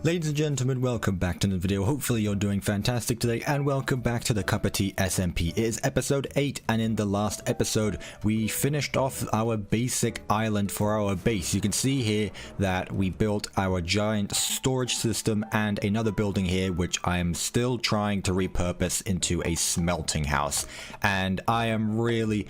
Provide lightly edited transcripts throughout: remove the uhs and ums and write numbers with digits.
Ladies and gentlemen, welcome back to the video. Hopefully you're doing fantastic today, and welcome back to the CuppaTeaSMP. It is episode 8, and in the last episode we finished off our basic island for our base. You can see here that we built our giant storage system and another building here which I am still trying to repurpose into a smelting house, and I am really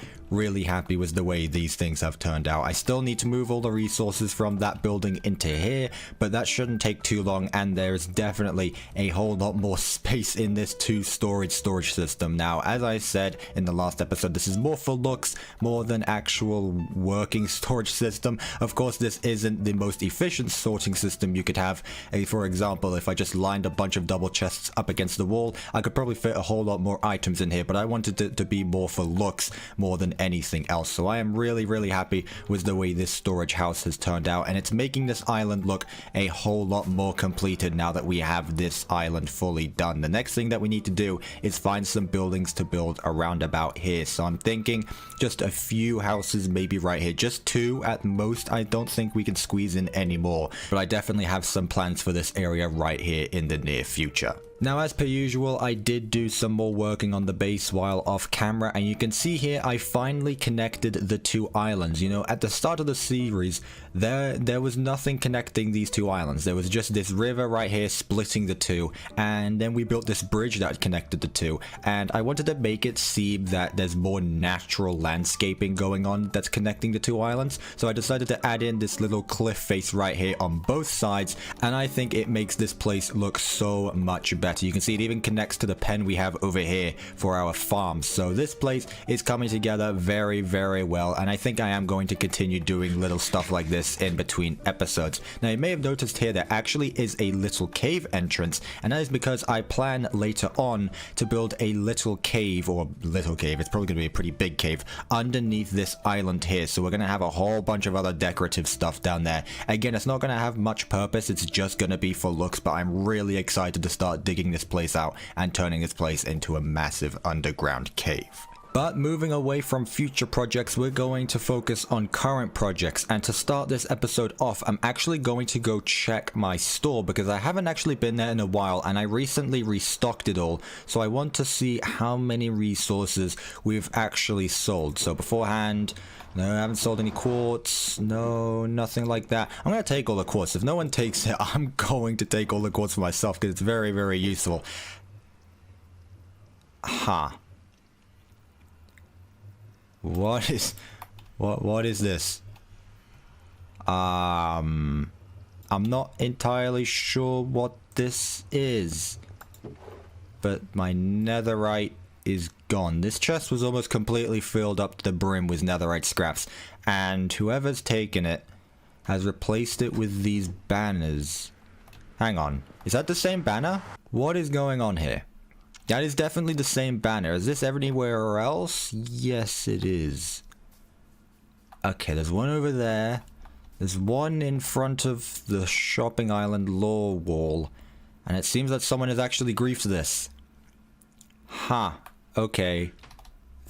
happy with the way these things have turned out. I still need to move all the resources from that building into here, but that shouldn't take too long, and there's definitely a whole lot more space in this storage system. Now, as I said in the last episode, this is more for looks more than actual working storage system. Of course, this isn't the most efficient sorting system you could have. For example, if I just lined a bunch of double chests up against the wall, I could probably fit a whole lot more items in here, but I wanted it to be more for looks more than anything else. So I am really happy with the way this storage house has turned out, and it's making this island look a whole lot more completed now that we have this island fully done. The next thing that we need to do is find some buildings to build around about here. So I'm thinking just a few houses, maybe right here, just 2 at most. I don't think we can squeeze in any more, but I definitely have some plans for this area right here in the near future. Now, as per usual, I did do some more working on the base while off camera, and you can see here I finally connected the 2 islands. You know, at the start of the series, there was nothing connecting these 2 islands. There was just this river right here splitting the 2, and then we built this bridge that connected the 2, and I wanted to make it seem that there's more natural landscaping going on that's connecting the 2 islands. So I decided to add in this little cliff face right here on both sides, and I think it makes this place look so much better. You can see it even connects to the pen we have over here for our farm. So this place is coming together very well, and I think I am going to continue doing little stuff like this in between episodes. Now, you may have noticed here there actually is a little cave entrance, and that is because I plan later on to build a little cave, or little cave, it's probably going to be a pretty big cave, underneath this island here. So we're going to have a whole bunch of other decorative stuff down there. Again, it's not going to have much purpose, it's just going to be for looks, but I'm really excited to start digging this place out and turning this place into a massive underground cave. But moving away from future projects, we're going to focus on current projects, and to start this episode off, I'm actually going to go check my store because I haven't actually been there in a while, and I recently restocked it all, so I want to see how many resources we've actually sold. So beforehand, no, I haven't sold any quartz. No, nothing like that. I'm going to take all the quartz. If no one takes it, I'm going to take all the quartz for myself because it's very useful. Huh. What is this? I'm not entirely sure what this is, but my netherite is gone. This chest was almost completely filled up to the brim with netherite scraps, and whoever's taken it has replaced it with these banners. Hang on, is that the same banner? What is going on here? That is definitely the same banner. Is this anywhere else? Yes, it is. Okay, there's one over there. There's one in front of the shopping island lore wall, and it seems that someone has actually griefed this. Huh. Okay,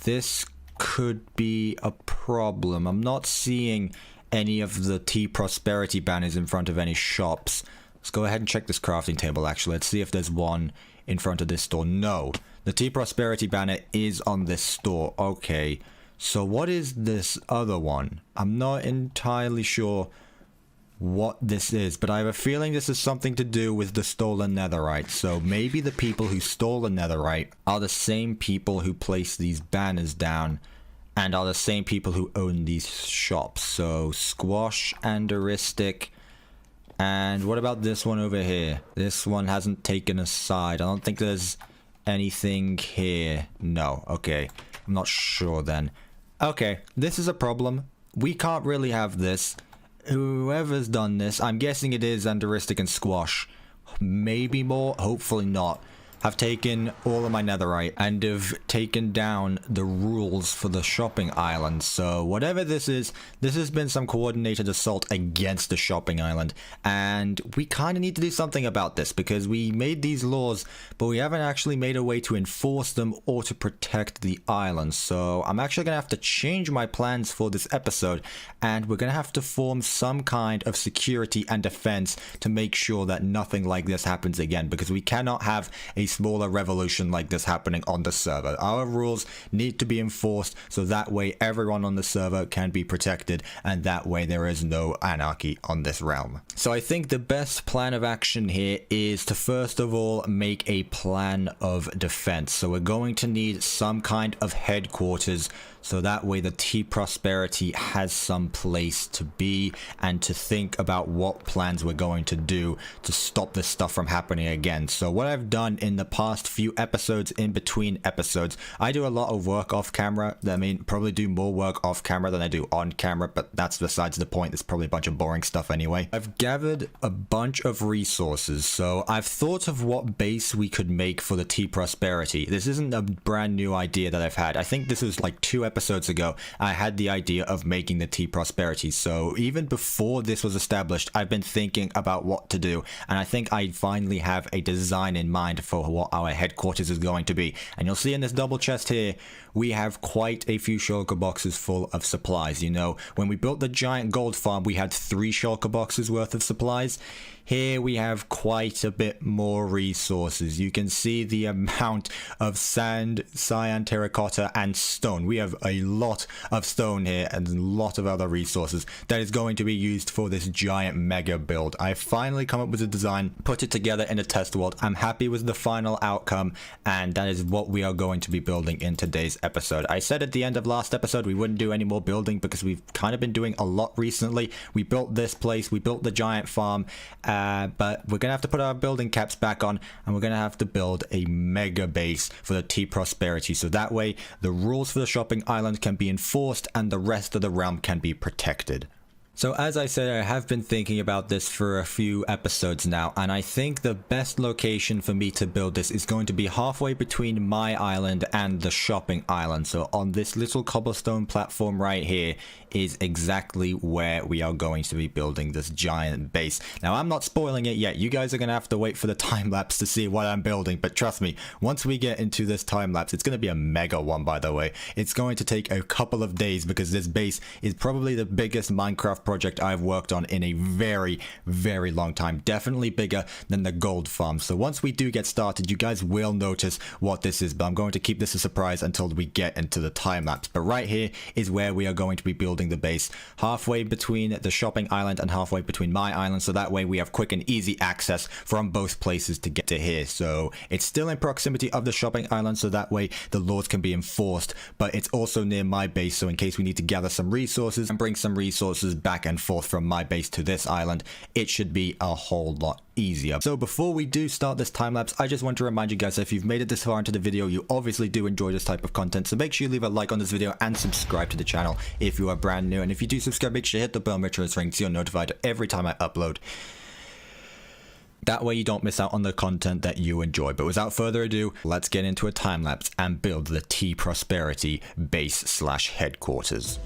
this could be a problem. I'm not seeing any of the Tea Prosperity banners in front of any shops. Let's go ahead and check this crafting table actually. Let's see if there's one in front of this store. No, the Tea Prosperity banner is on this store. Okay, so what is this other one? I'm not entirely sure what this is, but I have a feeling this is something to do with the stolen netherite. So maybe the people who stole the netherite are the same people who placed these banners down and are the same people who own these shops. So Squash and Aristic. And what about this one over here? This one hasn't taken a side. I don't think there's anything here. No, okay, I'm not sure then. Okay, this is a problem. We can't really have this. Whoever's done this, I'm guessing it is Andaristic and Squash. Maybe more, hopefully not. have taken all of my netherite and have taken down the rules for the shopping island. So whatever this is, this has been some coordinated assault against the shopping island, and we kind of need to do something about this because we made these laws, but we haven't actually made a way to enforce them or to protect the island. So I'm actually gonna have to change my plans for this episode, and we're gonna have to form some kind of security and defense to make sure that nothing like this happens again, because we cannot have a smaller revolution like this happening on the server. Our rules need to be enforced so that way everyone on the server can be protected, and that way there is no anarchy on this realm. So I think the best plan of action here is to first of all make a plan of defense. So we're going to need some kind of headquarters, so that way the T-Prosperity has some place to be and to think about what plans we're going to do to stop this stuff from happening again. So what I've done in the past few episodes, in between episodes, I do a lot of work off camera. I mean, probably do more work off camera than I do on camera, but that's besides the point. There's probably a bunch of boring stuff anyway. I've gathered a bunch of resources, so I've thought of what base we could make for the T-Prosperity. This isn't a brand new idea that I've had. I think this was like 2 episodes ago. I had the idea of making the T-Prosperity, so even before this was established, I've been thinking about what to do, and I think I finally have a design in mind for what our headquarters is going to be. And you'll see in this double chest here, we have quite a few shulker boxes full of supplies. You know, when we built the giant gold farm, we had 3 shulker boxes worth of supplies. Here we have quite a bit more resources. You can see the amount of sand, cyan, terracotta, and stone. We have a lot of stone here and a lot of other resources that is going to be used for this giant mega build. I finally come up with a design, put it together in a test world. I'm happy with the final outcome, and that is what we are going to be building in today's episode. I said at the end of last episode we wouldn't do any more building because we've kind of been doing a lot recently. We built this place, we built the giant farm, but we're gonna have to put our building caps back on, and we're gonna have to build a mega base for the T-Prosperity, so that way the rules for the shopping island can be enforced and the rest of the realm can be protected. So as I said, I have been thinking about this for a few episodes now, and I think the best location for me to build this is going to be halfway between my island and the shopping island. So on this little cobblestone platform right here is exactly where we are going to be building this giant base. Now, I'm not spoiling it yet. You guys are going to have to wait for the time lapse to see what I'm building, but trust me, once we get into this time lapse, it's going to be a mega one, by the way. It's going to take a couple of days because this base is probably the biggest Minecraft project I've worked on in a very, very long time. Definitely bigger than the gold farm. So once we do get started, you guys will notice what this is, but I'm going to keep this a surprise until we get into the time lapse. But right here is where we are going to be building the base, halfway between the shopping island and halfway between my island, so that way we have quick and easy access from both places to get to here. So it's still in proximity of the shopping island, so that way the laws can be enforced, but it's also near my base, so in case we need to gather some resources and bring some resources back and forth from my base to this island, it should be a whole lot easier. So before we do start this time lapse, I just want to remind you guys that if you've made it this far into the video, you obviously do enjoy this type of content, so make sure you leave a like on this video and subscribe to the channel if you are brand new. And if you do subscribe, make sure you hit the bell notification ring so you're notified every time I upload. That way you don't miss out on the content that you enjoy. But without further ado, let's get into a time lapse and build the T-Prosperity base / headquarters.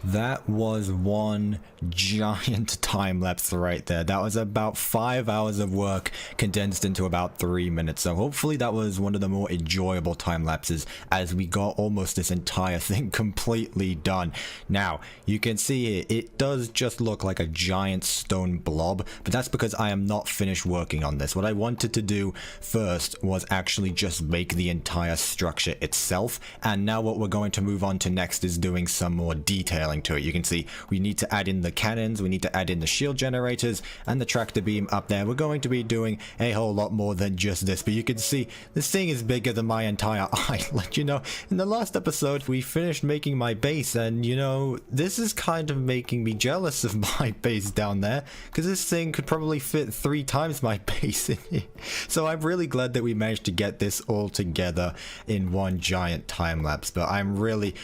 That was one giant time lapse right there. That was about 5 hours of work condensed into about 3 minutes. So hopefully that was one of the more enjoyable time lapses, as we got almost this entire thing completely done. Now, you can see here, it does just look like a giant stone blob, but that's because I am not finished working on this. What I wanted to do first was actually just make the entire structure itself, and now what we're going to move on to next is doing some more detailing to it. You can see we need to add in the cannons, we need to add in the shield generators, and the tractor beam up there. We're going to be doing a whole lot more than just this, but you can see this thing is bigger than my entire island. You know, in the last episode we finished making my base, and you know, this is kind of making me jealous of my base down there, because this thing could probably fit 3 times my base in here. So I'm really glad that we managed to get this all together in one giant time lapse, but I'm really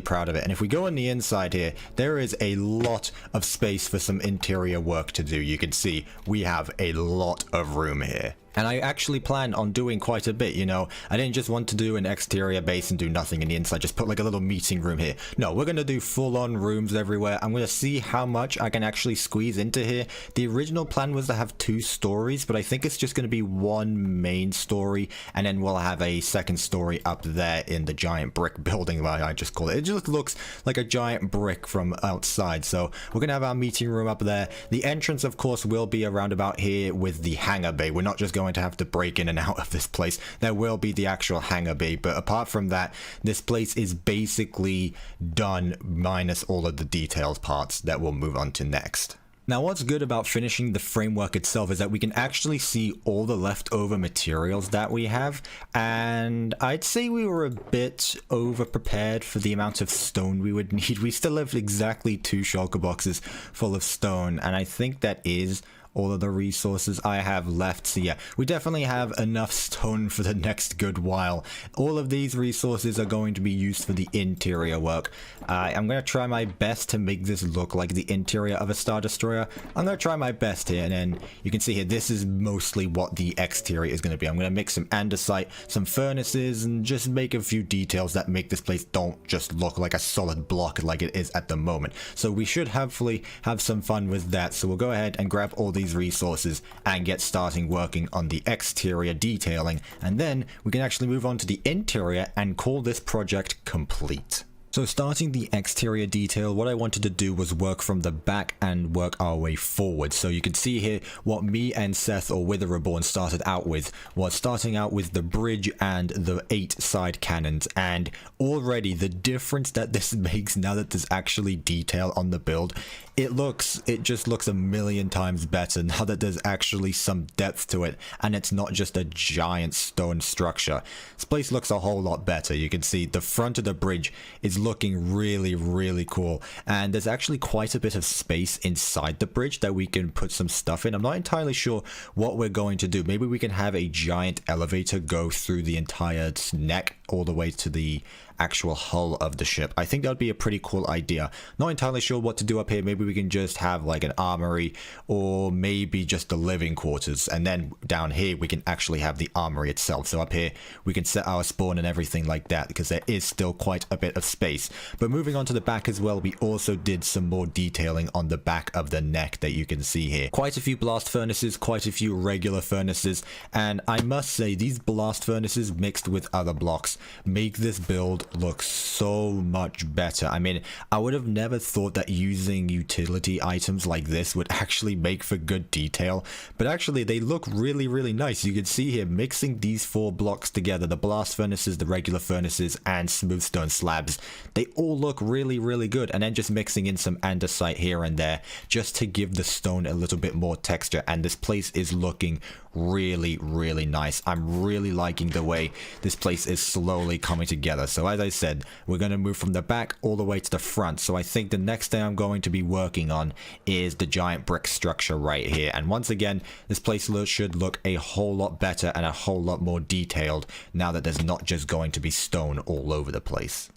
proud of it. And if we go on the inside here, there is a lot of space for some interior work to do. You can see we have a lot of room here. And I actually plan on doing quite a bit, you know. I didn't just want to do an exterior base and do nothing in the inside, just put like a little meeting room here. No, we're going to do full-on rooms everywhere. I'm going to see how much I can actually squeeze into here. The original plan was to have 2 stories, but I think it's just going to be 1 main story, and then we'll have a second story up there in the giant brick building, like I just call it. It just looks like a giant brick from outside. So we're going to have our meeting room up there. The entrance, of course, will be around about here with the hangar bay. We're not just going to have to break in and out of this place. There will be the actual hangar bay, but apart from that, this place is basically done minus all of the details parts that we'll move on to next. Now, what's good about finishing the framework itself is that we can actually see all the leftover materials that we have, and I'd say we were a bit over prepared for the amount of stone we would need. We still have exactly 2 shulker boxes full of stone, and I think that is all of the resources I have left. So yeah, we definitely have enough stone for the next good while. All of these resources are going to be used for the interior work. I'm going to try my best to make this look like the interior of a Star Destroyer. I'm going to try my best here, and then you can see here, this is mostly what the exterior is going to be. I'm going to mix some andesite, some furnaces, and just make a few details that make this place don't just look like a solid block like it is at the moment. So we should hopefully have some fun with that. So we'll go ahead and grab all these resources and get starting working on the exterior detailing, and then we can actually move on to the interior and call this project complete. So starting the exterior detail, what I wanted to do was work from the back and work our way forward. So you can see here what me and Seth, or Wither Reborn, started out with was starting out with the bridge and the 8 side cannons, and already the difference that this makes now that there's actually detail on the build, it just looks a million times better now that there's actually some depth to it and it's not just a giant stone structure. This place looks a whole lot better. You can see the front of the bridge is looking really cool, and there's actually quite a bit of space inside the bridge that we can put some stuff in. I'm not entirely sure what we're going to do. Maybe we can have a giant elevator go through the entire neck all the way to the actual hull of the ship. I think that would be a pretty cool idea. Not entirely sure what to do up here. Maybe we can just have like an armory, or maybe just the living quarters, and then down here we can actually have the armory itself. So up here we can set our spawn and everything like that, because there is still quite a bit of space. But moving on to the back as well, we also did some more detailing on the back of the neck that you can see here. Quite a few blast furnaces, quite a few regular furnaces, and I must say these blast furnaces mixed with other blocks make this build look so much better. I mean, I would have never thought that using utility items like this would actually make for good detail, but actually they look really nice. You can see here, mixing these 4 blocks together, the blast furnaces, the regular furnaces, and smooth stone slabs, they all look really good. And then just mixing in some andesite here and there just to give the stone a little bit more texture, and this place is looking really nice. I'm really liking the way this place is slowly coming together. So as I said, we're going to move from the back all the way to the front. So I think the next thing I'm going to be working on is the giant brick structure right here. And once again, this place should look a whole lot better and a whole lot more detailed now that there's not just going to be stone all over the place.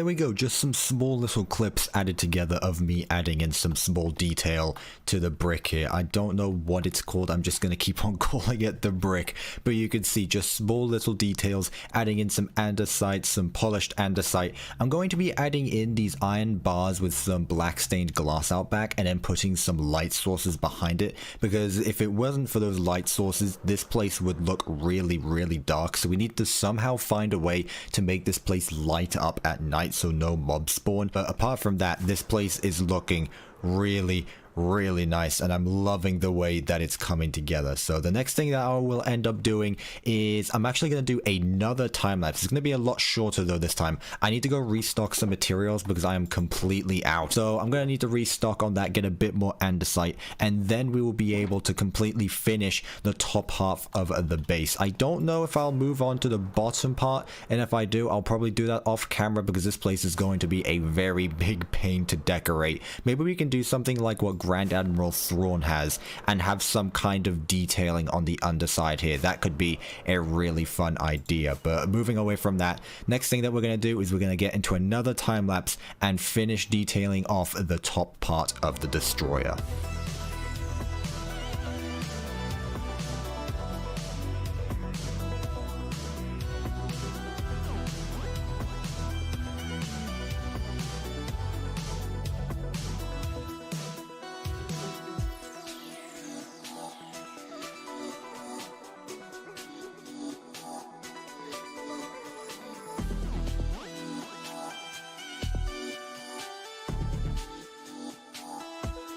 there we go, just some small little clips added together of me adding in some small detail to the brick here. I don't know what it's called, I'm just going to keep on calling it the brick, but you can see just small little details, adding in some andesite, some polished andesite. I'm going to be adding in these iron bars with some black stained glass out back, and then putting some light sources behind it, because if it wasn't for those light sources, this place would look really dark. So we need to somehow find a way to make this place light up at night so no mobs spawn. But apart from that, this place is looking really nice, and I'm loving the way that it's coming together. So the next thing that I will end up doing is I'm actually going to do another time lapse. It's going to be a lot shorter though this time. I need to go restock some materials because I am completely out. So I'm going to need to restock on that, get a bit more andesite, and then we will be able to completely finish the top half of the base. I don't know if I'll move on to the bottom part, and if I do, I'll probably do that off camera because this place is going to be a very big pain to decorate. Maybe we can do something like what Grand Admiral Thrawn has and have some kind of detailing on the underside here. That could be a really fun idea. But moving away from that, next thing that we're going to do is we're going to get into another time lapse and finish detailing off the top part of the destroyer.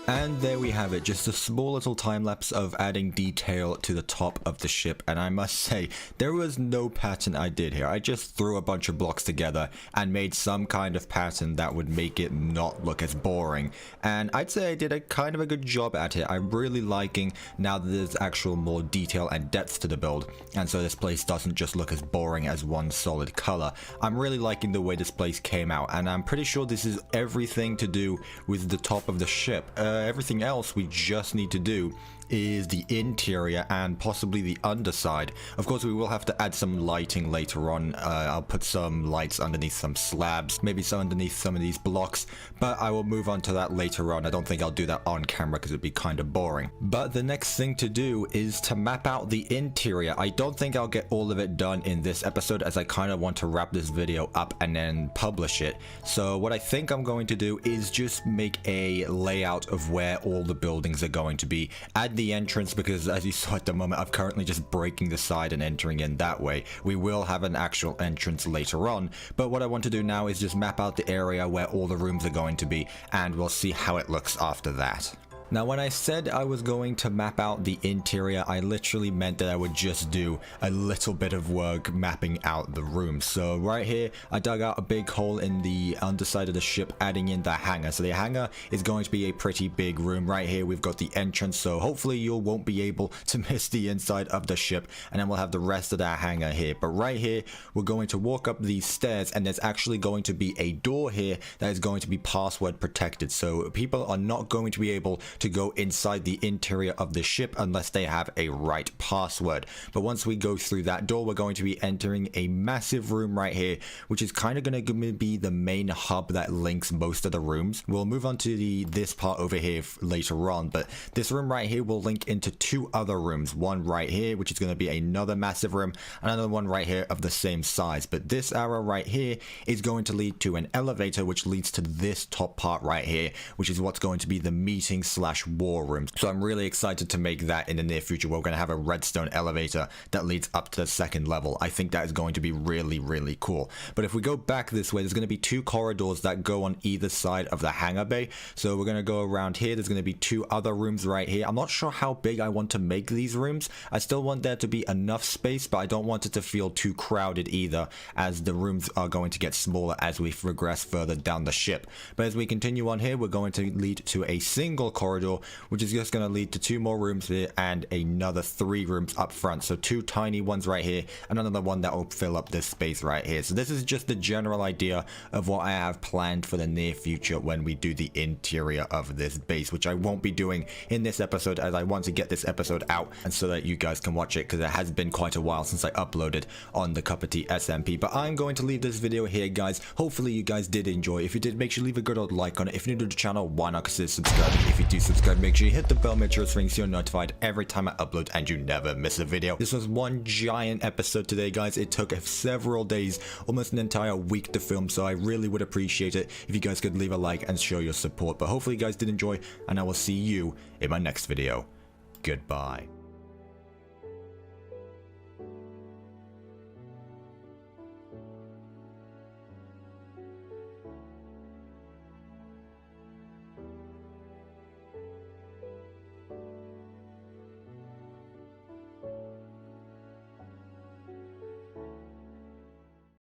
And there we have it, just a small little time lapse of adding detail to the top of the ship. And I must say, there was no pattern I did here. I just threw a bunch of blocks together and made some kind of pattern that would make it not look as boring. And I'd say I did a kind of a good job at it. I'm really liking now that there's actual more detail and depth to the build. And so this place doesn't just look as boring as one solid color. I'm really liking the way this place came out. And I'm pretty sure this is everything to do with the top of the ship. Everything else we just need to do is the interior and possibly the underside. Of course, we will have to add some lighting later on. I'll put some lights underneath some slabs, maybe some underneath some of these blocks, but I will move on to that later on. I don't think I'll do that on camera because it'd be kind of boring. But the next thing to do is to map out the interior. I don't think I'll get all of it done in this episode, as I kind of want to wrap this video up and then publish it. So what I think I'm going to do is just make a layout of where all the buildings are going to be. Add the entrance, because as you saw at the moment, I'm currently just breaking the side and entering in that way. We will have an actual entrance later on, but what I want to do now is just map out the area where all the rooms are going to be, and we'll see how it looks after that. Now, when I said I was going to map out the interior, I literally meant that I would just do a little bit of work mapping out the room. So right here, I dug out a big hole in the underside of the ship, adding in the hangar. So the hangar is going to be a pretty big room. Right here, we've got the entrance, so hopefully you won't be able to miss the inside of the ship. And then we'll have the rest of that hangar here. But right here, we're going to walk up these stairs, and there's actually going to be a door here that is going to be password protected. So people are not going to be able to go inside the interior of the ship unless they have a right password. But once we go through that door, we're going to be entering a massive room right here, which is kind of going to be the main hub that links most of the rooms. We'll move on to this part over here later on, but this room right here will link into two other rooms. One right here, which is going to be another massive room, another one right here of the same size. But this arrow right here is going to lead to an elevator, which leads to this top part right here, which is what's going to be the meeting / war room. So I'm really excited to make that in the near future. We're going to have a redstone elevator that leads up to the second level. I think that is going to be really cool. But if we go back this way, there's going to be two corridors that go on either side of the hangar bay. So we're going to go around here. There's going to be two other rooms right here. I'm not sure how big I want to make these rooms. I still want there to be enough space, but I don't want it to feel too crowded either, as the rooms are going to get smaller as we progress further down the ship. But as we continue on here, we're going to lead to a single corridor corridor, which is just going to lead to 2 more rooms here and another 3 rooms up front. So 2 tiny ones right here and another one that will fill up this space right here. So this is just the general idea of what I have planned for the near future when we do the interior of this base, which I won't be doing in this episode, as I want to get this episode out and so that you guys can watch it, because it has been quite a while since I uploaded on the CuppaTeaSMP. But I'm going to leave this video here, guys. Hopefully you guys did enjoy. If you did, make sure you leave a good old like on it. If you're new to the channel, why not consider subscribing? If you do subscribe, make sure you hit the bell, make sure it's ringing so you're notified every time I upload and you never miss a video. This was one giant episode today, guys. It took several days, almost an entire week to film, so I really would appreciate it if you guys could leave a like and show your support. But hopefully you guys did enjoy, and I will see you in my next video. Goodbye.